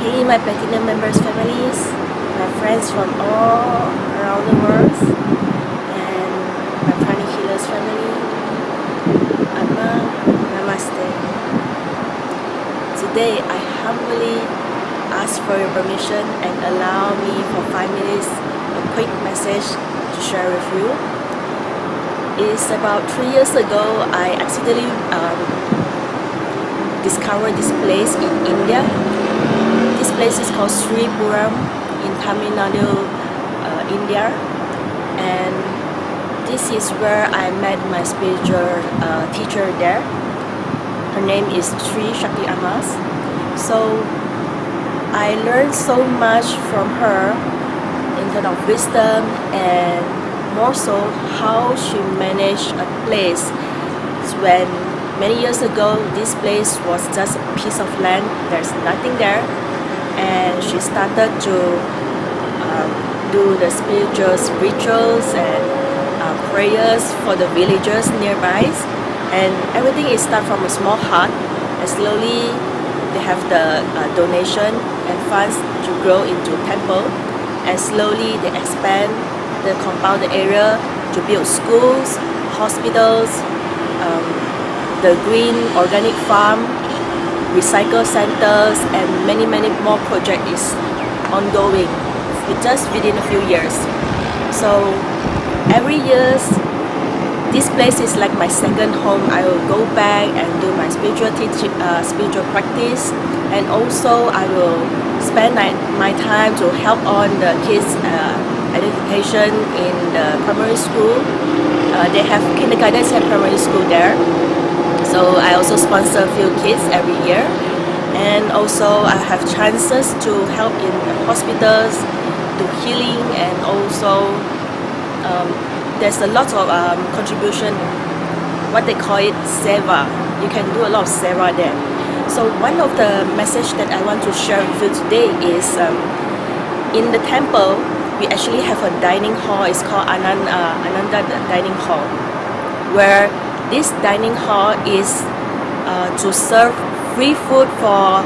Hey, my Platinum members families, my friends from all around the world, and my Pranic Healers family, Amma, Namaste. Today, I humbly ask for your permission and allow me for 5 minutes a quick message to share with you. It's about 3 years ago, I accidentally discovered this place in India. This place is called Sripuram in Tamil Nadu, India, and this is where I met my spiritual teacher there. Her name is Sri Shakti Amas. So I learned so much from her in terms of wisdom and more so how she managed a place when many years ago this place was just a piece of land, there's nothing there, and she started to do the spiritual rituals and prayers for the villagers nearby, and everything is start from a small hut, and slowly they have the donation and funds to grow into temple, and slowly they expand the compound area to build schools, hospitals, the green organic farm, recycle centers, and many more projects is ongoing just within a few years. So every year this place is like my second home. I will go back and do my spiritual practice, and also I will spend my time to help on the kids education in the primary school. They have kindergarten and primary school there, so I also sponsor a few kids every year, and also I have chances to help in hospitals, do healing, and also there's a lot of contribution, what they call it seva. You can do a lot of seva there. So one of the message that I want to share with you today is in the temple we actually have a dining hall. It's called Ananda Dining Hall, where this dining hall is to serve free food for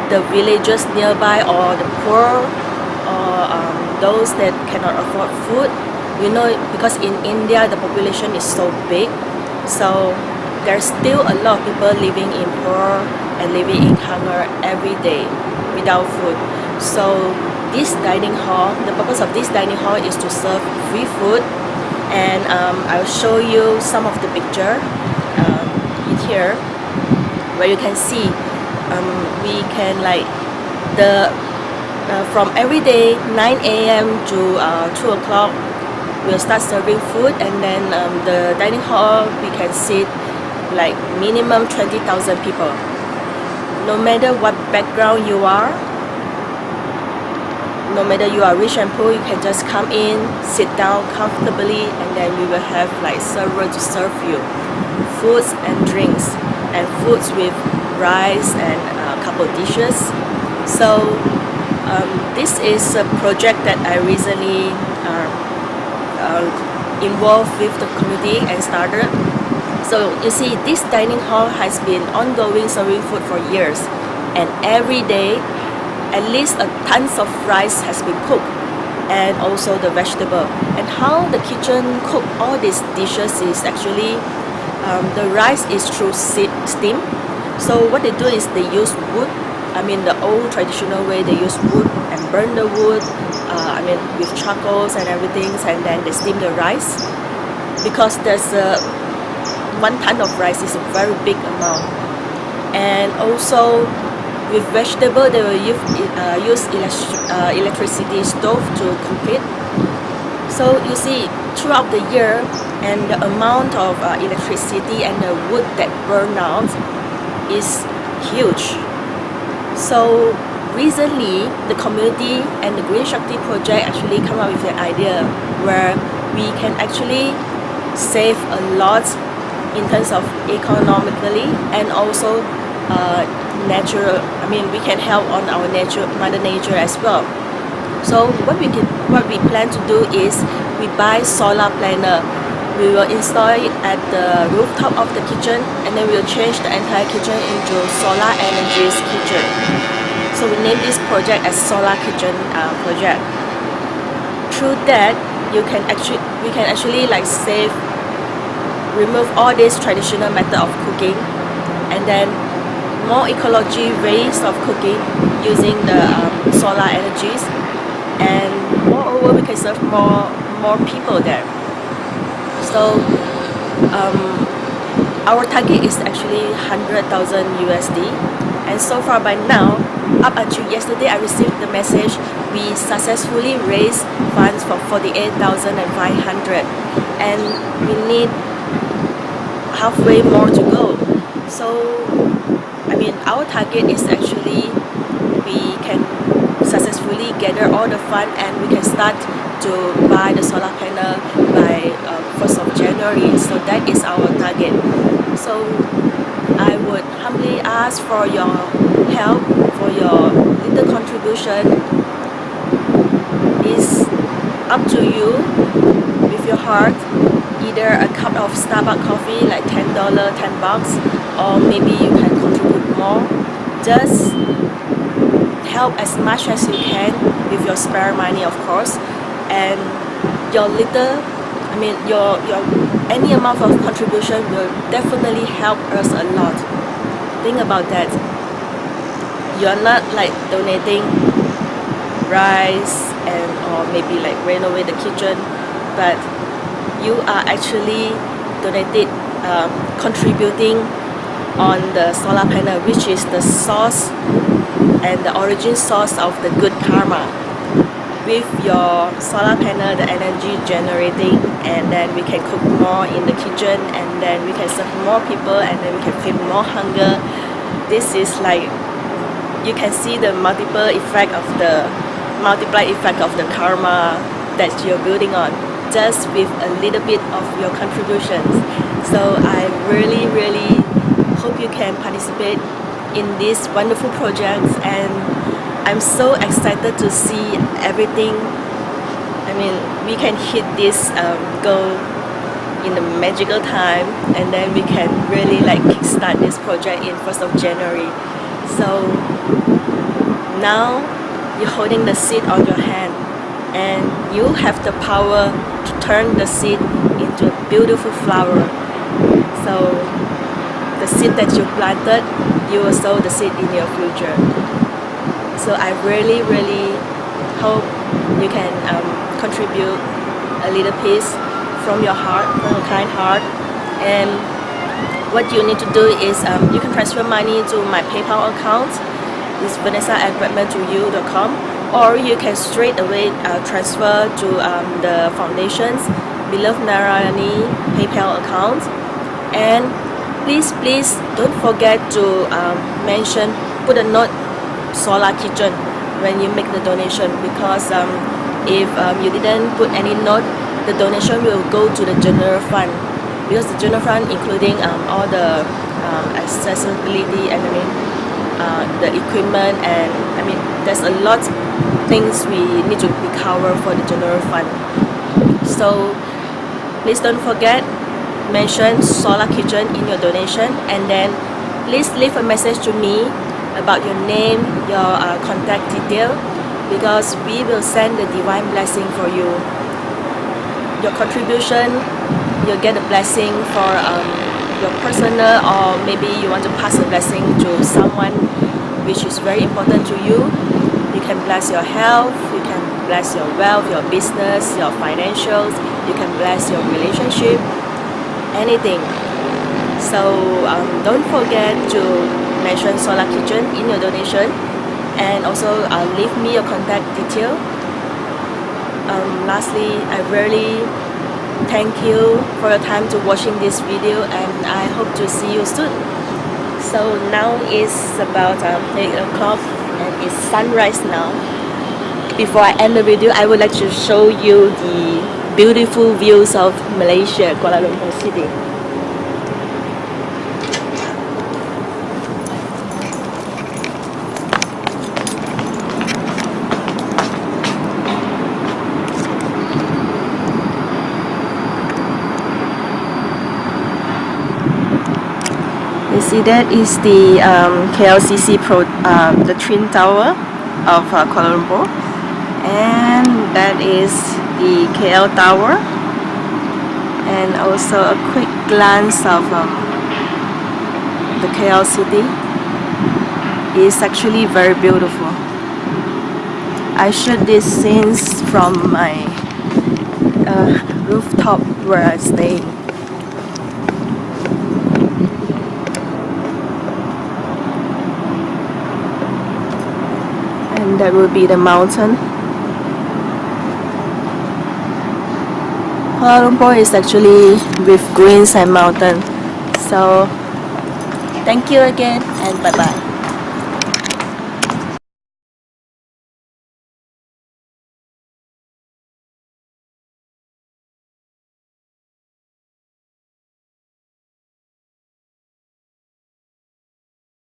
the villagers nearby or the poor or those that cannot afford food. You know, because in India the population is so big, so there's still a lot of people living in poor and living in hunger every day without food. So this dining hall, the purpose of this dining hall is to serve free food, and I'll show you some of the picture in here where you can see we can like the from every day 9 a.m. to 2 o'clock we'll start serving food, and then the dining hall we can sit like minimum 20,000 people. No matter what background you are, no matter you are rich and poor, you can just come in, sit down comfortably, and then we will have like server to serve you foods and drinks, and foods with rice and a couple dishes. So this is a project that I recently involved with the community and started. So you see, this dining hall has been ongoing serving food for years, and every day at least a tons of rice has been cooked, and also the vegetable. And how the kitchen cook all these dishes is actually the rice is through steam. So what they do is they use wood. I mean the old traditional way, they use wood and burn the wood, with charcoals and everything, and then they steam the rice, because there's 1 ton of rice is a very big amount. And also with vegetable they will use electricity stove to cook it. So you see, throughout the year, and the amount of electricity and the wood that burn out is huge. So recently the community and the Green Shakti project actually come up with an idea where we can actually save a lot in terms of economically, and also natural. We can help on our mother nature as well. So what we plan to do is we buy solar panel. We will install it at the rooftop of the kitchen, and then we will change the entire kitchen into solar energy kitchen. So we named this project as Solar Kitchen project. Through that, we can actually like remove all this traditional method of cooking, and then more ecology ways of cooking using the solar energies, and moreover we can serve more people there. So our target is actually 100,000 USD, and so far by now, up until yesterday, I received the message we successfully raised funds for 48,500, and we need halfway more to go. So I mean, our target is actually we can successfully gather all the fund and we can start to buy the solar panel by 1st of January. So that is our target. So I would humbly ask for your help, for your little contribution. It's up to you with your heart. Either a cup of Starbucks coffee like $10, $10, or maybe you can contribute more. Just help as much as you can with your spare money, of course, and your any amount of contribution will definitely help us a lot. Think about that. You're not like donating rice or maybe like renovate the kitchen, but you are actually contributing on the solar panel, which is the source and the origin source of the good karma. With your solar panel, the energy generating, and then we can cook more in the kitchen, and then we can serve more people, and then we can feel more hunger. This is like, you can see the multiplied effect of the karma that you're building on, just with a little bit of your contributions. So I really hope you can participate in this wonderful project, and I'm so excited to see everything. I mean, we can hit this goal in the magical time, and then we can really like kickstart this project in 1st of January. So now you're holding the seed on your hand, and you have the power to turn the seed into a beautiful flower. So the seed that you planted, you will sow the seed in your future. So I really hope you can contribute a little piece from your heart, from your kind heart. And what you need to do is you can transfer money to my PayPal account. It's vanessa@redman2u.com, or you can straight away transfer to the foundation's Beloved Narayani PayPal account. And please don't forget to put a note Solar Kitchen when you make the donation, because if you didn't put any note, the donation will go to the general fund, because the general fund including all the accessibility and the equipment, and there's a lot things we need to be covered for the general fund. So please don't forget, mention Solar Kitchen in your donation, and then please leave a message to me about your name, your contact detail, because we will send the divine blessing for you. Your contribution, you'll get a blessing for your personal, or maybe you want to pass a blessing to someone which is very important to you. You can bless your health, you can bless your wealth, your business, your financials, you can bless your relationship, anything. So don't forget to mention Solar Kitchen in your donation, and also leave me your contact detail. Lastly, I really thank you for your time to watching this video, and I hope to see you soon. So now it's about 8 o'clock and it's sunrise now. Before I end the video, I would like to show you the beautiful views of Malaysia, Kuala Lumpur City. see that is the KLCC the Twin Tower of Kuala Lumpur, and that is the KL Tower, and also a quick glance of the KL city. Is actually very beautiful. I shoot these scenes from my rooftop where I stay. And that will be the mountain. Kuala Lumpur is actually with greens and mountain. So thank you again and bye bye.